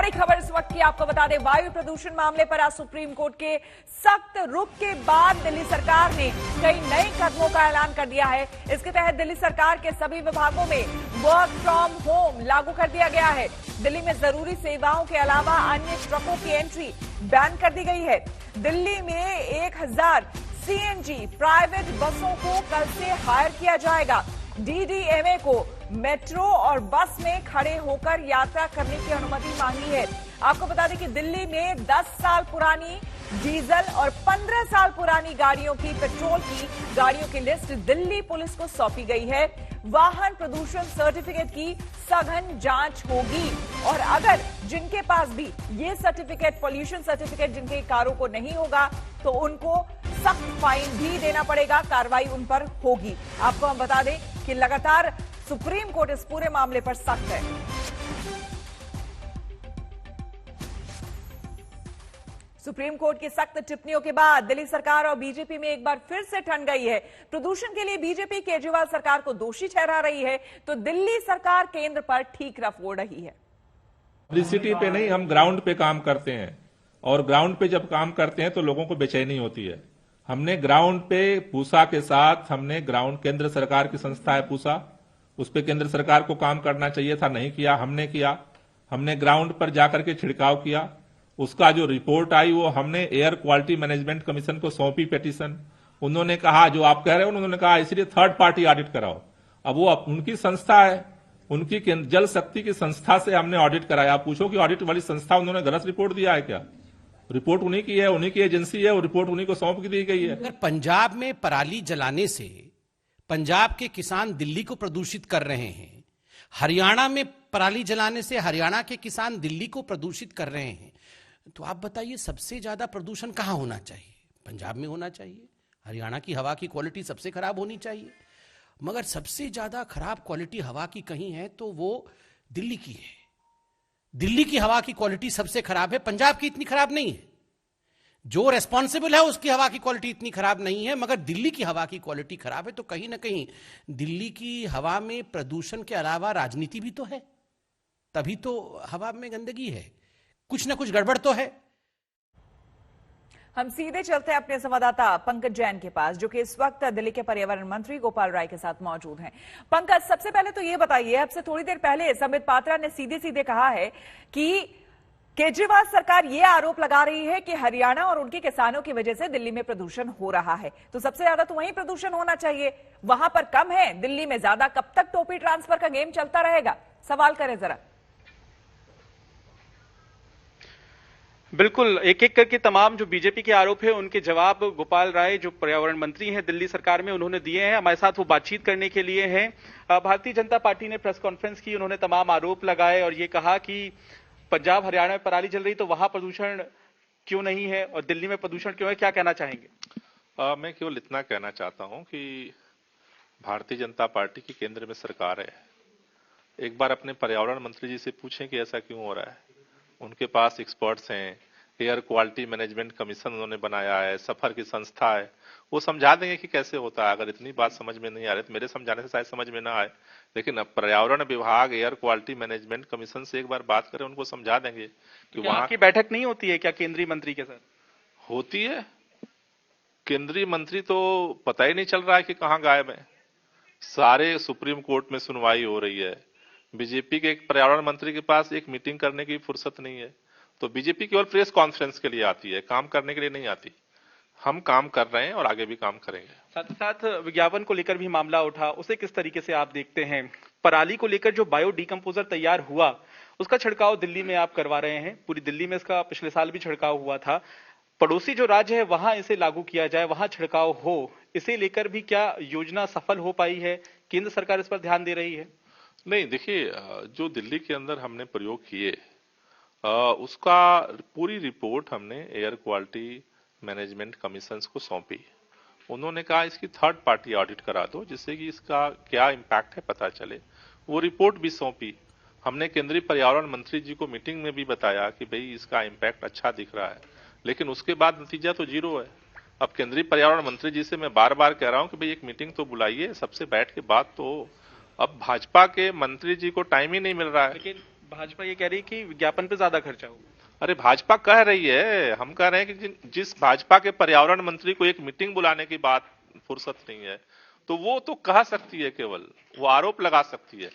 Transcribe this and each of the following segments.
बड़ी खबर इस वक्त की आपको बता दें, वायु प्रदूषण मामले पर आज सुप्रीम कोर्ट के सख्त रुख के बाद दिल्ली सरकार ने कई नए कदमों का ऐलान कर दिया है। इसके तहत दिल्ली सरकार के सभी विभागों में वर्क फ्रॉम होम लागू कर दिया गया है। दिल्ली में जरूरी सेवाओं के अलावा अन्य ट्रकों की एंट्री बैन कर दी गई है। दिल्ली में 1000 सीएनजी प्राइवेट बसों को कल से हायर किया जाएगा। डीडीएमए को मेट्रो और बस में खड़े होकर यात्रा करने की अनुमति मांगी है। आपको बता दें कि दिल्ली में 10 साल पुरानी डीजल और 15 साल पुरानी गाड़ियों की पेट्रोल की गाड़ियों की लिस्ट दिल्ली पुलिस को सौंपी गई है। वाहन प्रदूषण सर्टिफिकेट की सघन जांच होगी और अगर जिनके पास भी ये सर्टिफिकेट, पॉल्यूशन सर्टिफिकेट जिनके कारों को नहीं होगा, तो उनको सख्त फाइन भी देना पड़ेगा, कार्रवाई उन पर होगी। आपको हम बता दें कि लगातार सुप्रीम कोर्ट इस पूरे मामले पर सख्त है। सुप्रीम कोर्ट की सख्त टिप्पणियों के बाद दिल्ली सरकार और बीजेपी में एक बार फिर से ठन गई है। प्रदूषण के लिए बीजेपी केजरीवाल सरकार को दोषी ठहरा रही है, तो दिल्ली सरकार केंद्र पर ठीक रफ ओढ़ रही है। पब्लिसिटी पे नहीं, हम ग्राउंड पे काम करते हैं और ग्राउंड पे जब काम करते हैं तो लोगों को बेचैनी होती है। हमने ग्राउंड पे पूसा के साथ, हमने ग्राउंड केंद्र सरकार की संस्था है पूसा, उस पे केंद्र सरकार को काम करना चाहिए था, नहीं किया, हमने किया। हमने ग्राउंड पर जाकर के छिड़काव किया। उसका जो रिपोर्ट आई वो हमने एयर क्वालिटी मैनेजमेंट कमीशन को सौंपी पिटीशन। उन्होंने कहा, जो आप कह रहे हो, उन्होंने कहा इसलिए थर्ड पार्टी ऑडिट कराओ। अब वो उनकी संस्था है, उनकी जल शक्ति की संस्था से हमने ऑडिट कराया। आप पूछो कि ऑडिट वाली संस्था उन्होंने गलत रिपोर्ट दिया है क्या? रिपोर्ट उन्हीं की है, उन्हीं की एजेंसी है, वो रिपोर्ट उन्हीं को सौंप दी गई है। अगर पंजाब में पराली जलाने से पंजाब के किसान दिल्ली को प्रदूषित कर रहे हैं, हरियाणा में पराली जलाने से हरियाणा के किसान दिल्ली को प्रदूषित कर रहे हैं, तो आप बताइए सबसे ज्यादा प्रदूषण कहां होना चाहिए? पंजाब में होना चाहिए। हरियाणा की हवा की क्वालिटी सबसे खराब होनी चाहिए, मगर सबसे ज्यादा खराब क्वालिटी हवा की कहीं है तो वो दिल्ली की है। दिल्ली की हवा की क्वालिटी सबसे खराब है, पंजाब की इतनी खराब नहीं है। जो रेस्पॉन्सिबल है उसकी हवा की क्वालिटी इतनी खराब नहीं है, मगर दिल्ली की हवा की क्वालिटी खराब है। तो कहीं ना कहीं दिल्ली की हवा में प्रदूषण के अलावा राजनीति भी तो है, तभी तो हवा में गंदगी है, कुछ ना कुछ गड़बड़ तो है। हम सीधे चलते हैं अपने संवाददाता पंकज जैन के पास, जो कि इस वक्त दिल्ली के पर्यावरण मंत्री गोपाल राय के साथ मौजूद हैं। पंकज, सबसे पहले तो ये बताइए, अब से थोड़ी देर पहले संबित पात्रा ने सीधे सीधे कहा है कि केजरीवाल सरकार ये आरोप लगा रही है कि हरियाणा और उनके किसानों की वजह से दिल्ली में प्रदूषण हो रहा है। तो सबसे ज्यादा तो वहीं प्रदूषण होना चाहिए, वहां पर कम है, दिल्ली में ज्यादा। कब तक टोपी ट्रांसफर का गेम चलता रहेगा? सवाल करें जरा। बिल्कुल, एक एक करके तमाम जो बीजेपी के आरोप है उनके जवाब गोपाल राय जो पर्यावरण मंत्री हैं दिल्ली सरकार में, उन्होंने दिए हैं। हमारे साथ वो बातचीत करने के लिए हैं। भारतीय जनता पार्टी ने प्रेस कॉन्फ्रेंस की, उन्होंने तमाम आरोप लगाए और ये कहा कि पंजाब हरियाणा में पराली जल रही तो वहां प्रदूषण क्यों नहीं है और दिल्ली में प्रदूषण क्यों है? क्या कहना चाहेंगे? मैं केवल इतना कहना चाहता हूं कि भारतीय जनता पार्टी की केंद्र में सरकार है। एक बार अपने पर्यावरण मंत्री जी से पूछें कि ऐसा क्यों हो रहा है। उनके पास एक्सपर्ट्स हैं, एयर क्वालिटी मैनेजमेंट कमीशन उन्होंने बनाया है, सफर की संस्था है, वो समझा देंगे कि कैसे होता है। अगर इतनी बात समझ में नहीं आ रही तो मेरे समझाने से शायद समझ में ना आए, लेकिन अब पर्यावरण विभाग एयर क्वालिटी मैनेजमेंट कमीशन से एक बार बात करें, उनको समझा देंगे कि वहां की बैठक नहीं होती है क्या केंद्रीय मंत्री के साथ? होती है। केंद्रीय मंत्री तो पता ही नहीं चल रहा है कि कहां गायब है। सारे सुप्रीम कोर्ट में सुनवाई हो रही है। बीजेपी के एक पर्यावरण मंत्री के पास एक मीटिंग करने की फुर्सत नहीं है। तो बीजेपी केवल प्रेस कॉन्फ्रेंस के लिए आती है, काम करने के लिए नहीं आती। हम काम कर रहे हैं और आगे भी काम करेंगे। साथ ही साथ विज्ञापन को लेकर भी मामला उठा, उसे किस तरीके से आप देखते हैं? पराली को लेकर जो बायो डिकम्पोजर तैयार हुआ उसका छिड़काव दिल्ली में आप करवा रहे हैं। पूरी दिल्ली में इसका पिछले साल भी छिड़काव हुआ था। पड़ोसी जो राज्य है वहां इसे लागू किया जाए, वहां छिड़काव हो, इसे लेकर भी क्या योजना सफल हो पाई है? केंद्र सरकार इस पर ध्यान दे रही है? नहीं, देखिए, जो दिल्ली के अंदर हमने प्रयोग किए उसका पूरी रिपोर्ट हमने एयर क्वालिटी मैनेजमेंट कमीशन को सौंपी। उन्होंने कहा इसकी थर्ड पार्टी ऑडिट करा दो, जिससे कि इसका क्या इम्पैक्ट है पता चले। वो रिपोर्ट भी सौंपी। हमने केंद्रीय पर्यावरण मंत्री जी को मीटिंग में भी बताया कि भाई इसका इम्पैक्ट अच्छा दिख रहा है, लेकिन उसके बाद नतीजा तो जीरो है। अब केंद्रीय पर्यावरण मंत्री जी से मैं बार बार कह रहा हूं कि भाई एक मीटिंग तो बुलाइए, सबसे बैठ के बात तो। अब भाजपा के मंत्री जी को टाइम ही नहीं मिल रहा है। लेकिन भाजपा ये कह रही है कि विज्ञापन पे ज्यादा खर्चा होगा। अरे भाजपा कह रही है, हम कह रहे हैं कि जिस भाजपा के पर्यावरण मंत्री को एक मीटिंग बुलाने की बात फुर्सत नहीं है, तो वो तो कह सकती है, केवल वो आरोप लगा सकती है।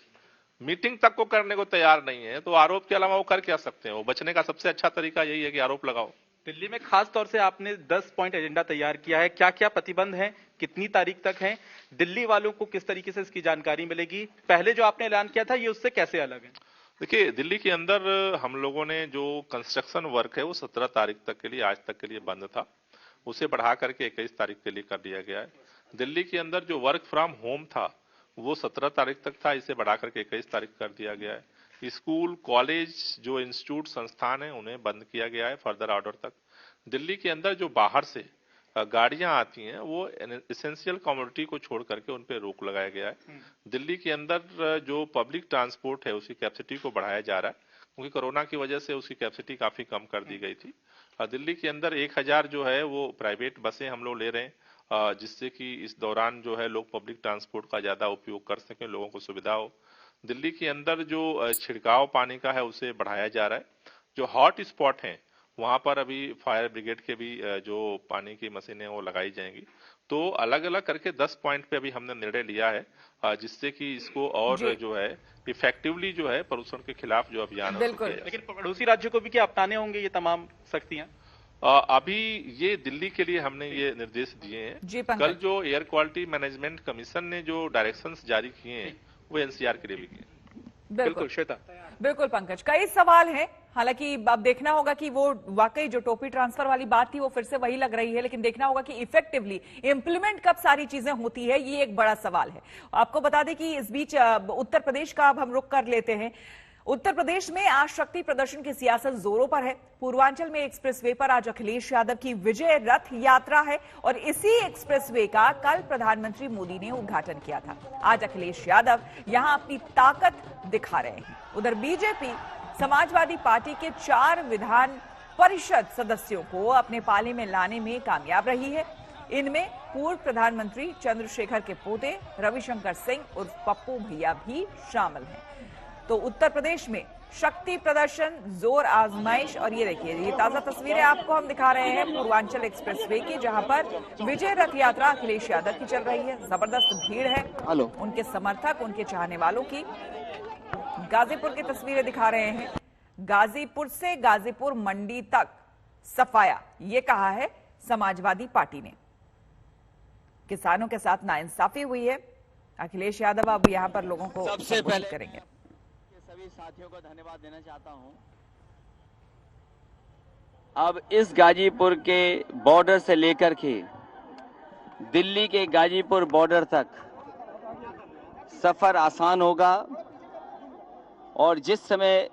मीटिंग तक को करने को तैयार नहीं है, तो आरोप के अलावा वो कर क्या सकते हैं? वो बचने का सबसे अच्छा तरीका यही है कि आरोप लगाओ। दिल्ली में खास तौर से आपने 10 पॉइंट एजेंडा तैयार किया है, क्या क्या प्रतिबंध हैं, कितनी तारीख तक हैं, दिल्ली वालों को किस तरीके से इसकी जानकारी मिलेगी, पहले जो आपने ऐलान किया था ये उससे कैसे अलग है? देखिए, दिल्ली के अंदर हम लोगों ने जो कंस्ट्रक्शन वर्क है वो 17 तारीख तक के लिए, आज तक के लिए बंद था, उसे बढ़ा करके 21 तारीख के लिए कर दिया गया है। दिल्ली के अंदर जो वर्क फ्रॉम होम था वो 17 तारीख तक था, इसे बढ़ा करके 21 तारीख कर दिया गया है। स्कूल, कॉलेज, जो इंस्टीट्यूट, संस्थान है, उन्हें बंद किया गया है फर्दर ऑर्डर तक। दिल्ली के अंदर जो बाहर से गाड़ियां आती हैं वो एसेंशियल कमोडिटी को छोड़ करके उन पे रोक लगाया गया है। दिल्ली के अंदर जो पब्लिक ट्रांसपोर्ट है उसकी कैपेसिटी को बढ़ाया जा रहा है, क्योंकि कोरोना की वजह से उसकी कैपेसिटी काफी कम कर दी गई थी। दिल्ली के अंदर 1000 जो है वो प्राइवेट बसें हम लोग ले रहे हैं, जिससे कि इस दौरान जो है लोग पब्लिक ट्रांसपोर्ट का ज्यादा उपयोग कर सकें, लोगों को सुविधा हो। दिल्ली के अंदर जो छिड़काव पानी का है उसे बढ़ाया जा रहा है। जो हॉट स्पॉट हैं वहां पर अभी फायर ब्रिगेड के भी जो पानी की मशीनें वो लगाई जाएंगी। तो अलग अलग करके 10 पॉइंट पे अभी हमने निर्णय लिया है, जिससे कि इसको और जो है इफेक्टिवली जो है प्रदूषण के खिलाफ जो अभियान है। बिल्कुल। लेकिन पड़ोसी राज्यों को भी क्या अपनाने होंगे ये तमाम सख्तियां? अभी ये दिल्ली के लिए हमने ये निर्देश दिए हैं। कल जो एयर क्वालिटी मैनेजमेंट कमीशन ने जो डायरेक्शंस जारी किए हैं वो एनसीआर के लिए भी किए। बिल्कुल श्वेता। बिल्कुल पंकज, कई सवाल हैं, हालांकि अब देखना होगा कि वो वाकई जो टोपी ट्रांसफर वाली बात थी वो फिर से वही लग रही है, लेकिन देखना होगा कि इफेक्टिवली इंप्लीमेंट कब सारी चीजें होती है, ये एक बड़ा सवाल है। आपको बता दें कि इस बीच उत्तर प्रदेश का अब हम रुख कर लेते हैं। उत्तर प्रदेश में आज शक्ति प्रदर्शन की सियासत जोरों पर है। पूर्वांचल में एक्सप्रेसवे पर आज अखिलेश यादव की विजय रथ यात्रा है और इसी एक्सप्रेसवे का कल प्रधानमंत्री मोदी ने उद्घाटन किया था। आज अखिलेश यादव यहां अपनी ताकत दिखा रहे हैं। उधर बीजेपी समाजवादी पार्टी के 4 विधान परिषद सदस्यों को अपने पाले में लाने में कामयाब रही है। इनमें पूर्व प्रधानमंत्री चंद्रशेखर के पोते रविशंकर सिंह उर्फ पप्पू भैया भी शामिल हैं। तो उत्तर प्रदेश में शक्ति प्रदर्शन, जोर आजमाइश, और ये देखिए ये ताजा तस्वीरें आपको हम दिखा रहे हैं पूर्वांचल एक्सप्रेसवे की, जहां पर विजय रथ यात्रा अखिलेश यादव की चल रही है। जबरदस्त भीड़ है, उनके समर्थक, उनके चाहने वालों की। गाजीपुर की तस्वीरें दिखा रहे हैं। गाजीपुर से गाजीपुर मंडी तक सफाया, ये कहा है समाजवादी पार्टी ने। किसानों के साथ नाइंसाफी हुई है। अखिलेश यादव अब यहां पर लोगों को सबसे पहले करेंगे। सभी साथियों को धन्यवाद देना चाहता हूं। अब इस गाजीपुर के बॉर्डर से लेकर के दिल्ली के गाजीपुर बॉर्डर तक सफर आसान होगा और जिस समय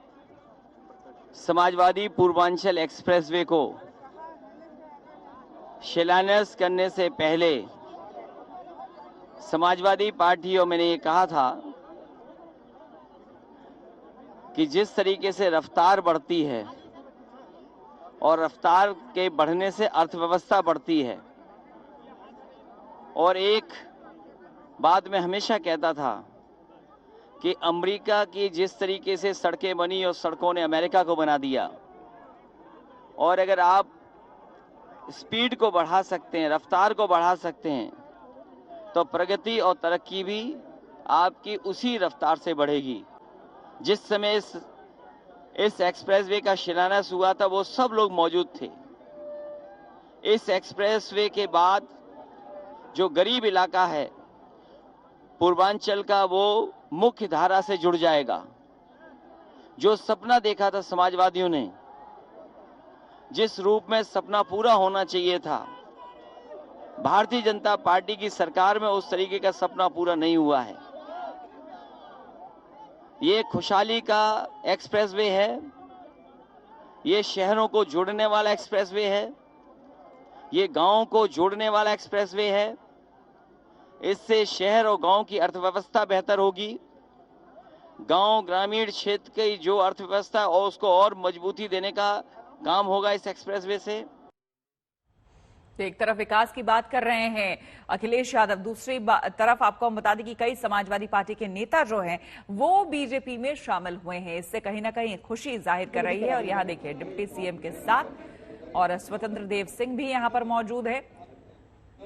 समाजवादी पूर्वांचल एक्सप्रेसवे को शिलान्यास करने से पहले समाजवादी पार्टी और मैंने ये कहा था कि जिस तरीके से रफ्तार बढ़ती है और रफ्तार के बढ़ने से अर्थव्यवस्था बढ़ती है, और एक बात मैं हमेशा कहता था कि अमेरिका की जिस तरीके से सड़कें बनी और सड़कों ने अमेरिका को बना दिया, और अगर आप स्पीड को बढ़ा सकते हैं, रफ्तार को बढ़ा सकते हैं, तो प्रगति और तरक्की भी आपकी उसी रफ्तार से बढ़ेगी। जिस समय इस एक्सप्रेसवे का शिलान्यास हुआ था वो सब लोग मौजूद थे। इस एक्सप्रेसवे के बाद जो गरीब इलाका है पूर्वांचल का, वो मुख्य धारा से जुड़ जाएगा। जो सपना देखा था समाजवादियों ने, जिस रूप में सपना पूरा होना चाहिए था, भारतीय जनता पार्टी की सरकार में उस तरीके का सपना पूरा नहीं हुआ है। ये खुशहाली का एक्सप्रेसवे है, ये शहरों को जोड़ने वाला एक्सप्रेसवे है, ये गांवों को जोड़ने वाला एक्सप्रेसवे है। इससे शहर और गांव की अर्थव्यवस्था बेहतर होगी। गांव ग्रामीण क्षेत्र की जो अर्थव्यवस्था और उसको और मजबूती देने का काम होगा इस एक्सप्रेसवे से। तो एक तरफ विकास की बात कर रहे हैं अखिलेश यादव, दूसरी तरफ आपको हम बता दें कि कई समाजवादी पार्टी के नेता जो हैं वो बीजेपी में शामिल हुए हैं। इससे कहीं ना कहीं खुशी जाहिर कर रही है। और यहाँ देखिए डिप्टी सीएम के साथ और स्वतंत्र देव सिंह भी यहाँ पर मौजूद है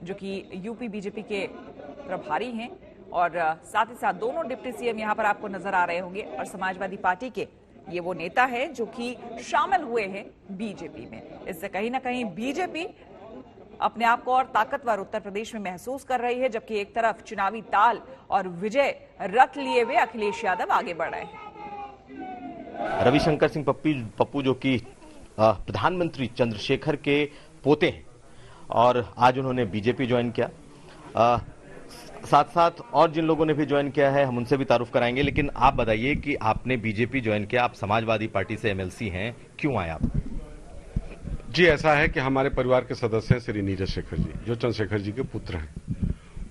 जो कि यूपी बीजेपी के प्रभारी हैं, और साथ ही साथ दोनों डिप्टी सीएम यहाँ पर आपको नजर आ रहे होंगे। और समाजवादी पार्टी के ये वो नेता है जो कि शामिल हुए हैं बीजेपी में। इससे कहीं ना कहीं बीजेपी अपने आप को और ताकतवर उत्तर प्रदेश में महसूस कर रही है, जबकि एक तरफ चुनावी ताल और विजय रथ लिए हुए अखिलेश यादव आगे बढ़ रहे हैं। रविशंकर सिंह पप्पू जो कि प्रधानमंत्री चंद्रशेखर के पोते हैं और आज उन्होंने बीजेपी ज्वाइन किया। साथ साथ और जिन लोगों ने भी ज्वाइन किया है हम उनसे भी तारुफ कराएंगे, लेकिन आप बताइए कि आपने बीजेपी ज्वाइन किया, आप समाजवादी पार्टी से एमएलसी हैं, क्यों आए आप? जी, ऐसा है कि हमारे परिवार के सदस्य हैं श्री नीरज शेखर जी, जो चंद्रशेखर जी के पुत्र हैं।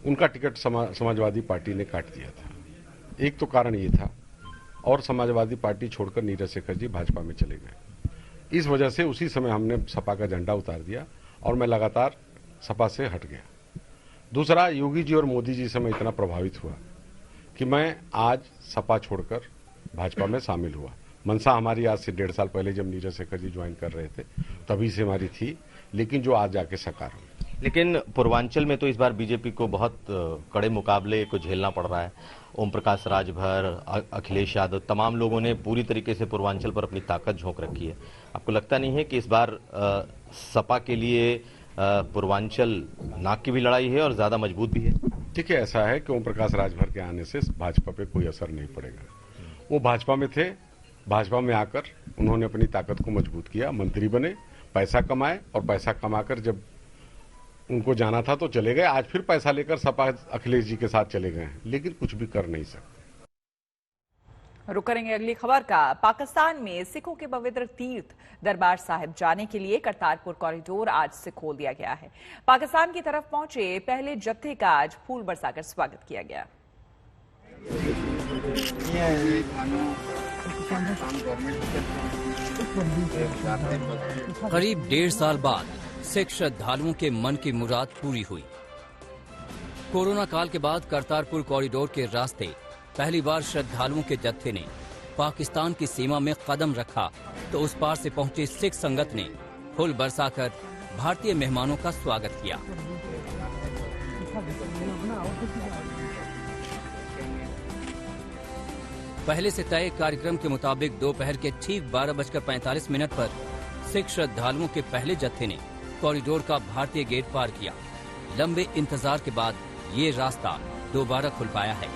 उनका टिकट समाजवादी पार्टी ने काट दिया था। एक तो कारण ये था, और समाजवादी पार्टी छोड़कर नीरज शेखर जी भाजपा में चले गए। इस वजह से उसी समय हमने सपा का झंडा उतार दिया और मैं लगातार सपा से हट गया। दूसरा, योगी जी और मोदी जी से मैं इतना प्रभावित हुआ कि मैं आज सपा छोड़कर भाजपा में शामिल हुआ। मनसा हमारी आज से 1.5 साल पहले जब नीरज शेखर जी ज्वाइन कर रहे थे तभी से हमारी थी, लेकिन जो आज जाके साकार हुई। लेकिन पूर्वांचल में तो इस बार बीजेपी को बहुत कड़े मुकाबले को झेलना पड़ रहा है। ओम प्रकाश राजभर, अखिलेश यादव, तमाम लोगों ने पूरी तरीके से पूर्वांचल पर अपनी ताकत झोंक रखी है। आपको लगता नहीं है कि इस बार सपा के लिए पूर्वांचल नाक की भी लड़ाई है और ज्यादा मजबूत भी है? देखिए, ऐसा है कि ओम प्रकाश राजभर के आने से भाजपा पे कोई असर नहीं पड़ेगा। वो भाजपा में थे, भाजपा में आकर उन्होंने अपनी ताकत को मजबूत किया, मंत्री बने, पैसा कमाए और पैसा कमाकर जब उनको जाना था तो चले गए। आज फिर पैसा लेकर सपा अखिलेश जी के साथ चले गए हैं, लेकिन कुछ भी कर नहीं सकते। रुक करेंगे अगली खबर का। पाकिस्तान में सिखों के पवित्र तीर्थ दरबार साहिब जाने के लिए करतारपुर कॉरिडोर आज से खोल दिया गया है। पाकिस्तान की तरफ पहुंचे पहले जत्थे का आज फूल बरसाकर स्वागत किया गया। करीब 1.5 साल बाद सिख श्रद्धालुओं के मन की मुराद पूरी हुई। कोरोना काल के बाद करतारपुर कॉरिडोर के रास्ते पहली बार श्रद्धालुओं के जत्थे ने पाकिस्तान की सीमा में कदम रखा तो उस पार से पहुंचे सिख संगत ने फूल बरसाकर भारतीय मेहमानों का स्वागत किया। पहले से तय कार्यक्रम के मुताबिक दोपहर के ठीक 12:45 पर सिख श्रद्धालुओं के पहले जत्थे ने कॉरिडोर का भारतीय गेट पार किया। लंबे इंतजार के बाद ये रास्ता दोबारा खुल पाया है।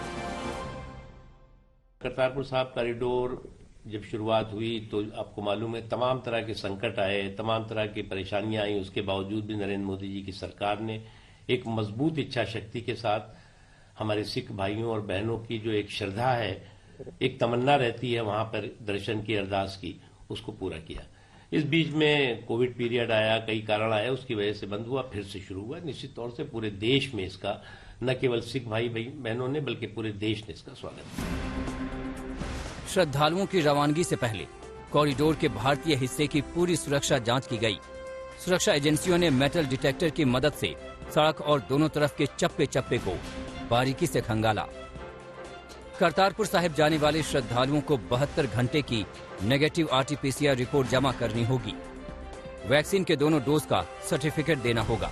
करतारपुर साहिब कॉरिडोर जब शुरुआत हुई तो आपको मालूम है तमाम तरह के संकट आए, तमाम तरह की परेशानियां आई। उसके बावजूद भी नरेंद्र मोदी जी की सरकार ने एक मजबूत इच्छा शक्ति के साथ हमारे सिख भाइयों और बहनों की जो एक श्रद्धा है, एक तमन्ना रहती है वहां पर दर्शन की, अरदास की, उसको पूरा किया। इस बीच में कोविड पीरियड आया, कई कारण आए, उसकी वजह से बंद हुआ, फिर से शुरू हुआ। निश्चित तौर से पूरे देश में इसका, न केवल सिख भाई बहनों ने बल्कि पूरे देश ने इसका स्वागत किया। श्रद्धालुओं की रवानगी से पहले कॉरिडोर के भारतीय हिस्से की पूरी सुरक्षा जांच की गई। सुरक्षा एजेंसियों ने मेटल डिटेक्टर की मदद से सड़क और दोनों तरफ के चप्पे चप्पे को बारीकी से खंगाला। करतारपुर साहिब जाने वाले श्रद्धालुओं को 72 घंटे की नेगेटिव RT-PCR रिपोर्ट जमा करनी होगी। वैक्सीन के दोनों डोज का सर्टिफिकेट देना होगा।